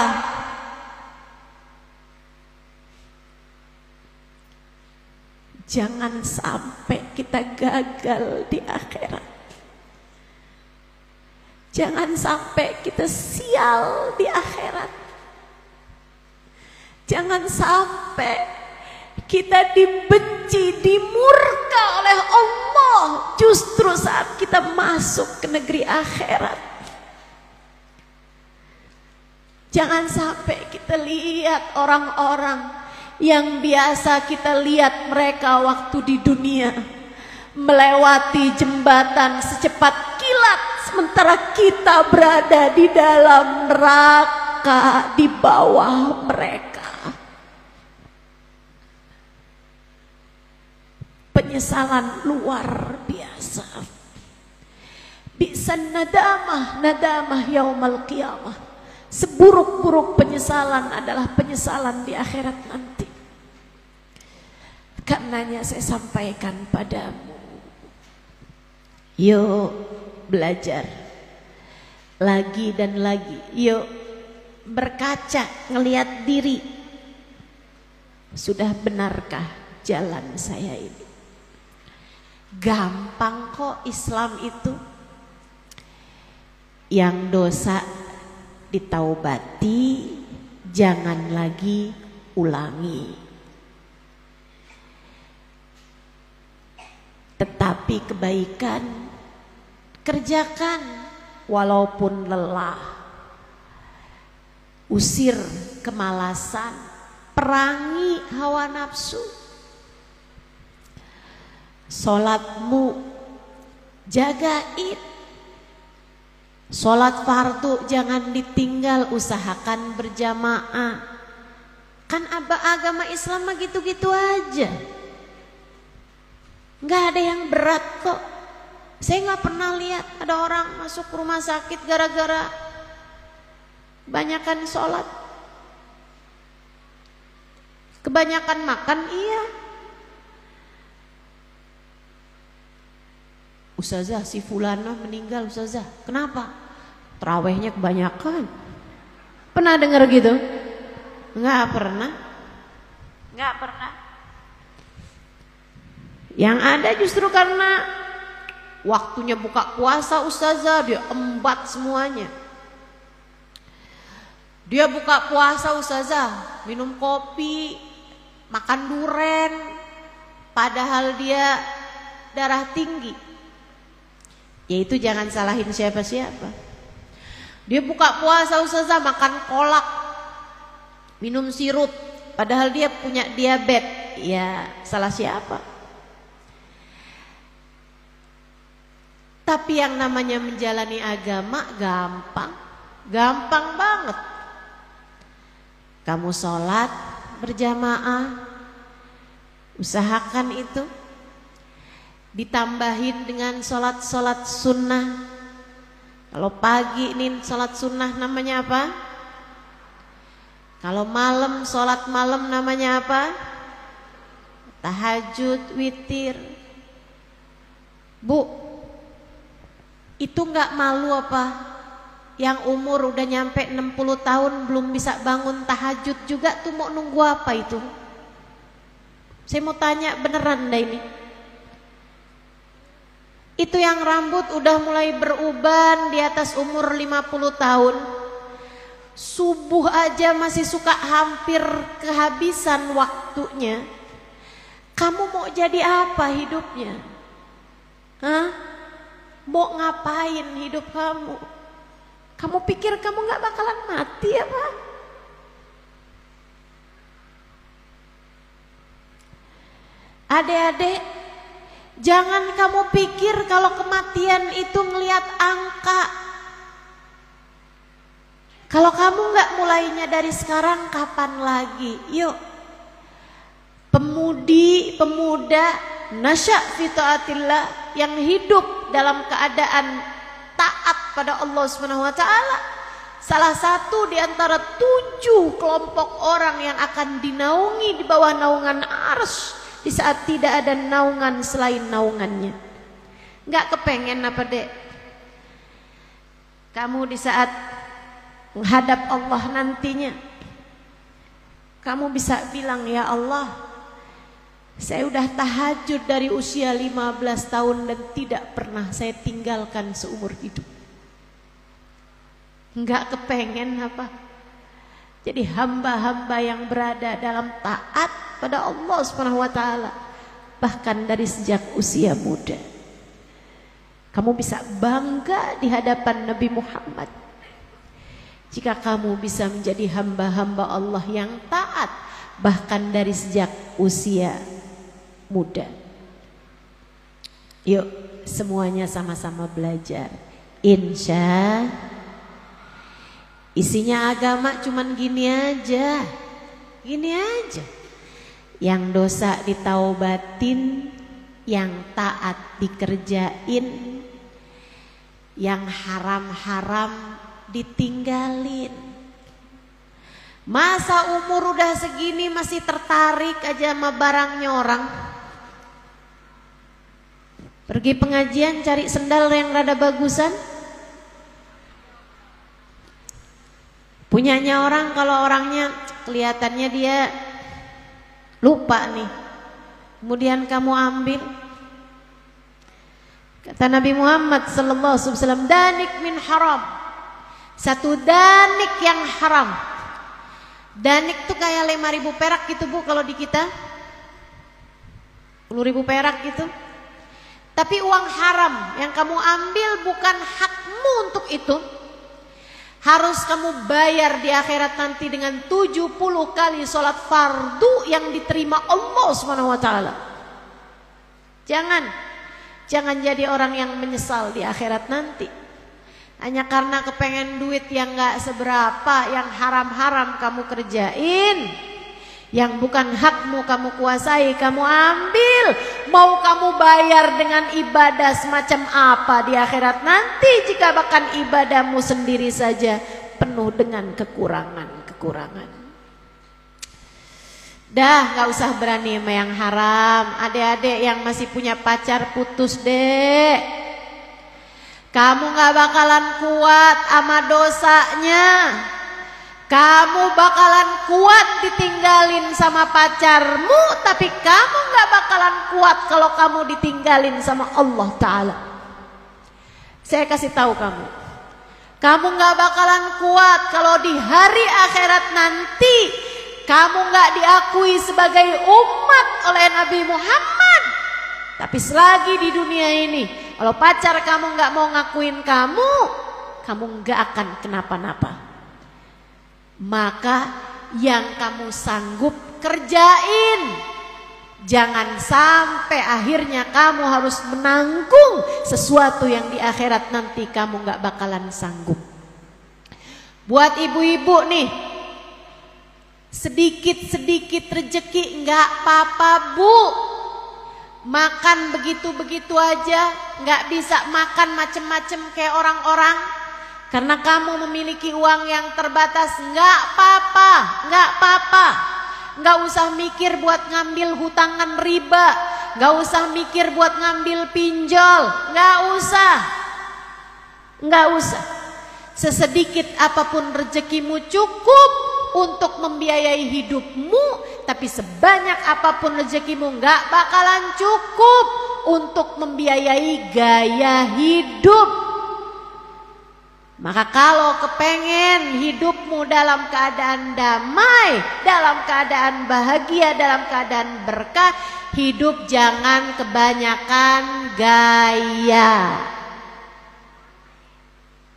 Jangan sampai kita gagal di akhirat. Jangan sampai kita sial di akhirat. Jangan sampai kita dibenci, dimurka oleh Allah justru saat kita masuk ke negeri akhirat. Jangan sampai kita lihat orang-orang yang biasa kita lihat mereka waktu di dunia melewati jembatan secepat kilat, sementara kita berada di dalam neraka di bawah mereka. Penyesalan luar biasa. Bi'san nadamah, nadamah yaumal qiyamah. Seburuk-buruk penyesalan adalah penyesalan di akhirat nanti. Karenanya saya sampaikan padamu, yuk belajar lagi dan lagi. Yuk berkaca, ngelihat diri. Sudah benarkah jalan saya ini? Gampang kok Islam itu. Yang dosa ditaubati, jangan lagi ulangi. Tetapi kebaikan kerjakan walaupun lelah. Usir kemalasan, perangi hawa nafsu. Sholatmu jagain. Sholat fardu jangan ditinggal, usahakan berjamaah. Kan agama Islam mah gitu-gitu aja, nggak ada yang berat kok. Saya nggak pernah lihat ada orang masuk rumah sakit gara-gara kebanyakan sholat. Kebanyakan makan, iya. Ustazah, si fulana meninggal ustazah. Kenapa? Terawihnya kebanyakan. Pernah dengar gitu? Enggak pernah. Enggak pernah. Yang ada justru karena waktunya buka puasa ustazah, dia embat semuanya. Dia buka puasa ustazah, minum kopi, makan duren, padahal dia darah tinggi. Yaitu jangan salahin siapa-siapa. Dia buka puasa ustazah, makan kolak, minum sirup, padahal dia punya diabetes. Ya salah siapa? Tapi yang namanya menjalani agama gampang, gampang banget. Kamu sholat berjamaah, usahakan itu. Ditambahin dengan sholat-sholat sunnah. Kalau pagi ini sholat sunnah namanya apa? Kalau malam sholat malam namanya apa? Tahajud, witir. Bu, itu nggak malu apa? Yang umur udah nyampe 60 tahun belum bisa bangun tahajud juga tuh mau nunggu apa itu? Saya mau tanya beneran dah ini. Itu yang rambut udah mulai beruban di atas umur 50 tahun. Subuh aja masih suka hampir kehabisan waktunya. Kamu mau jadi apa hidupnya? Hah? Mau ngapain hidup kamu? Kamu pikir kamu gak bakalan mati apa? Adik-adik, jangan kamu pikir kalau kematian itu ngelihat angka. Kalau kamu gak mulainya dari sekarang, kapan lagi? Yuk, pemudi, pemuda, nasya' fi ta'atillah, yang hidup dalam keadaan taat pada Allah Subhanahu wa taala. Salah satu di antara 7 kelompok orang yang akan dinaungi di bawah naungan arsy di saat tidak ada naungan selain naungannya. Enggak kepengen apa dek? Kamu di saat menghadap Allah nantinya, kamu bisa bilang, ya Allah, saya udah tahajud dari usia 15 tahun dan tidak pernah saya tinggalkan seumur hidup. Enggak kepengen apa? Jadi hamba-hamba yang berada dalam taat pada Allah Subhanahu wa taala bahkan dari sejak usia muda. Kamu bisa bangga di hadapan Nabi Muhammad jika kamu bisa menjadi hamba-hamba Allah yang taat bahkan dari sejak usia muda. Yuk semuanya sama-sama belajar. Insya isinya agama cuman gini aja. Gini aja. Yang dosa ditaubatin, yang taat dikerjain, yang haram-haram ditinggalin. Masa umur udah segini masih tertarik aja sama barangnya orang? Pergi pengajian cari sendal yang rada bagusan. Punyanya orang, kalau orangnya kelihatannya dia lupa nih, kemudian kamu ambil. Kata Nabi Muhammad sallallahu alaihi wasallam, danik min haram. Satu danik yang haram. Danik tuh kayak 5.000 perak gitu Bu kalau di kita. 10.000 perak gitu. Tapi uang haram yang kamu ambil bukan hakmu untuk itu. Harus kamu bayar di akhirat nanti dengan 70 kali sholat fardu yang diterima Allah SWT. Jangan jadi orang yang menyesal di akhirat nanti. Hanya karena kepengen duit yang gak seberapa, yang haram-haram kamu kerjain, yang bukan hakmu kamu kuasai, kamu ambil. Mau kamu bayar dengan ibadah semacam apa di akhirat nanti, jika bahkan ibadahmu sendiri saja penuh dengan kekurangan. Dah, gak usah berani sama yang haram. Adik-adik yang masih punya pacar, putus dek. Kamu gak bakalan kuat sama dosanya. Kamu bakalan kuat ditinggalin sama pacarmu, tapi kamu gak bakalan kuat kalau kamu ditinggalin sama Allah Ta'ala. Saya kasih tahu kamu gak bakalan kuat kalau di hari akhirat nanti kamu gak diakui sebagai umat oleh Nabi Muhammad. Tapi selagi di dunia ini, kalau pacar kamu gak mau ngakuin kamu gak akan kenapa-napa. Maka yang kamu sanggup kerjain. Jangan sampai akhirnya kamu harus menanggung sesuatu yang di akhirat nanti kamu gak bakalan sanggup. Buat ibu-ibu nih, sedikit-sedikit rezeki gak apa-apa bu. Makan begitu-begitu aja, gak bisa makan macem-macem kayak orang-orang. Karena kamu memiliki uang yang terbatas, nggak apa-apa. Nggak usah mikir buat ngambil hutangan riba, nggak usah mikir buat ngambil pinjol, nggak usah. Sesedikit apapun rezekimu cukup untuk membiayai hidupmu, tapi sebanyak apapun rezekimu nggak bakalan cukup untuk membiayai gaya hidup. Maka kalau kepengen hidupmu dalam keadaan damai, dalam keadaan bahagia, dalam keadaan berkah, hidup jangan kebanyakan gaya.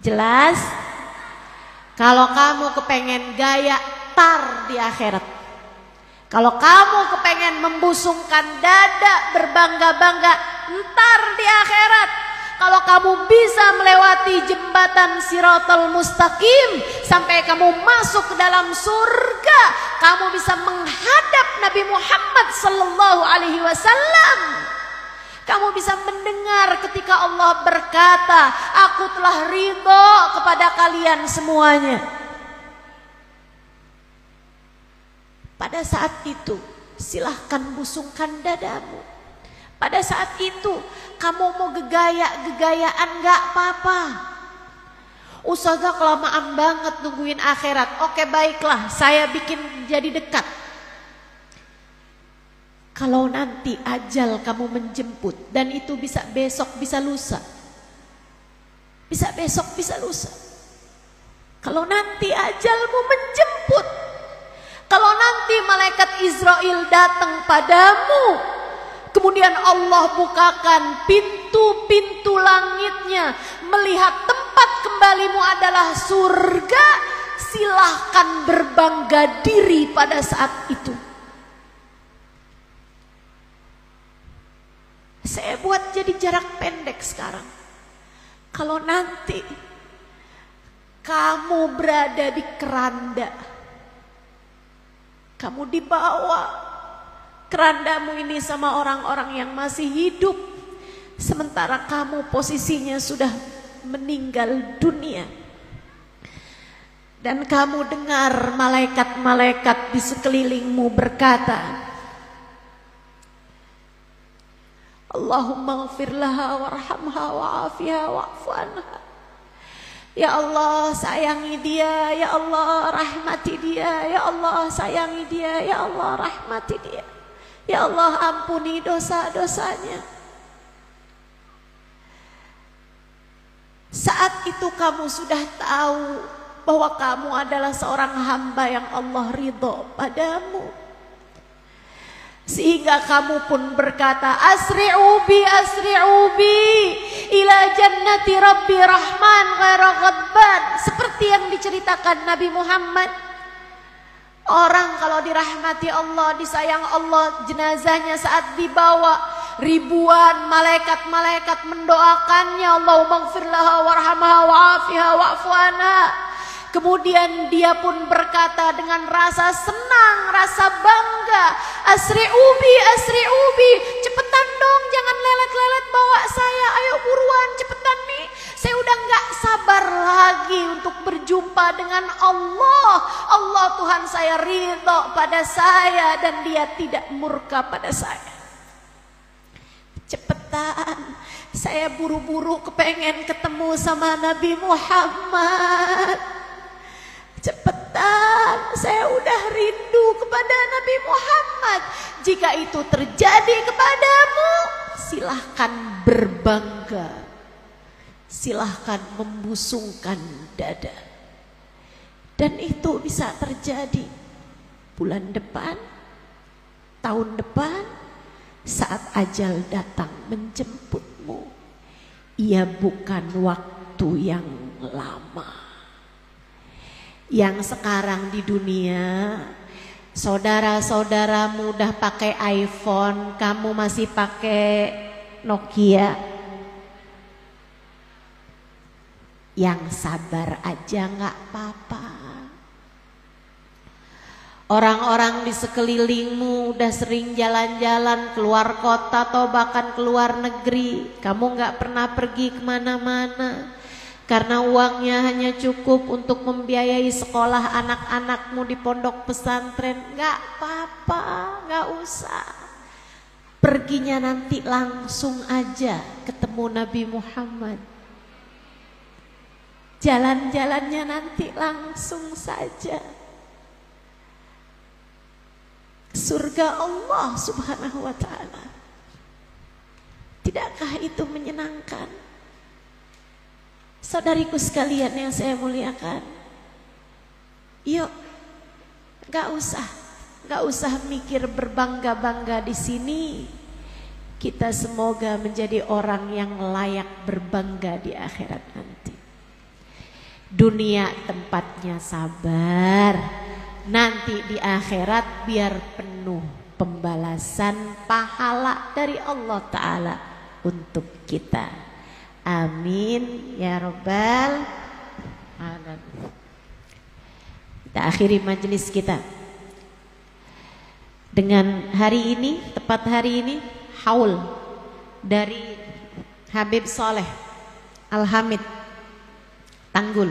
Jelas? Kalau kamu kepengen gaya, tar di akhirat. Kalau kamu kepengen membusungkan dada, berbangga-bangga, ntar di akhirat. Kalau kamu bisa melewati jembatan Siratal Mustaqim sampai kamu masuk ke dalam surga, kamu bisa menghadap Nabi Muhammad sallallahu alaihi wasallam. Kamu bisa mendengar ketika Allah berkata, "Aku telah ridho kepada kalian semuanya." Pada saat itu, silahkan busungkan dadamu. Pada saat itu kamu mau gegayaan gak apa-apa. Ustazah kelamaan banget nungguin akhirat. Oke baiklah, saya bikin jadi dekat. Kalau nanti ajal kamu menjemput, dan itu bisa besok bisa lusa. Bisa besok bisa lusa. Kalau nanti ajalmu menjemput, kalau nanti malaikat Israel datang padamu, kemudian Allah bukakan pintu-pintu langitnya, melihat tempat kembalimu adalah surga, silahkan berbangga diri pada saat itu. Saya buat jadi jarak pendek sekarang. Kalau nanti kamu berada di keranda, kamu dibawa kerandamu ini sama orang-orang yang masih hidup, sementara kamu posisinya sudah meninggal dunia, dan kamu dengar malaikat-malaikat di sekelilingmu berkata, Allahumma ghfir laha warhamha wa'afiha wa'fu anha. Ya Allah sayangi dia, ya Allah rahmati dia, ya Allah sayangi dia, ya Allah rahmati dia, ya Allah ampuni dosa-dosanya. Saat itu kamu sudah tahu bahwa kamu adalah seorang hamba yang Allah ridho padamu, sehingga kamu pun berkata, asri'u bi ila jannati rabbi rahman ghaira ghadban, seperti yang diceritakan Nabi Muhammad. Orang kalau dirahmati Allah, disayang Allah, jenazahnya saat dibawa, ribuan malaikat-malaikat mendoakannya, Allahumma ighfir laha warhamha wa'afiha wa'fu anha. Kemudian dia pun berkata dengan rasa senang, rasa bangga, asri ubi, cepetan dong, jangan lelet-lelet bawa saya, ayo buruan, cepetan nih. Saya udah gak sabar lagi untuk berjumpa dengan Allah. Allah Tuhan saya ridho pada saya dan dia tidak murka pada saya. Cepetan, saya buru-buru kepengen ketemu sama Nabi Muhammad. Cepetan, saya udah rindu kepada Nabi Muhammad. Jika itu terjadi kepadamu, silahkan berbangga, silahkan membusungkan dada. Dan itu bisa terjadi bulan depan, tahun depan, saat ajal datang menjemputmu. Ia bukan waktu yang lama. Yang sekarang di dunia, saudara-saudaramu udah pakai iPhone, kamu masih pakai Nokia. Yang sabar aja gak apa-apa. Orang-orang di sekelilingmu udah sering jalan-jalan keluar kota atau bahkan keluar negeri. Kamu gak pernah pergi kemana-mana karena uangnya hanya cukup untuk membiayai sekolah anak-anakmu di pondok pesantren. Gak apa-apa, gak usah. Perginya nanti langsung aja ketemu Nabi Muhammad. Jalan-jalannya nanti langsung saja. Surga Allah Subhanahu wa ta'ala. Tidakkah itu menyenangkan? Saudariku sekalian yang saya muliakan, yuk, gak usah mikir berbangga-bangga di sini. Kita semoga menjadi orang yang layak berbangga di akhirat nanti. Dunia tempatnya sabar, nanti di akhirat biar penuh pembalasan pahala dari Allah Ta'ala untuk kita. Amin ya Rabbal alamin. Kita akhiri majelis kita dengan hari ini, tepat hari ini, haul dari Habib Soleh Al-Hamid Tanggul.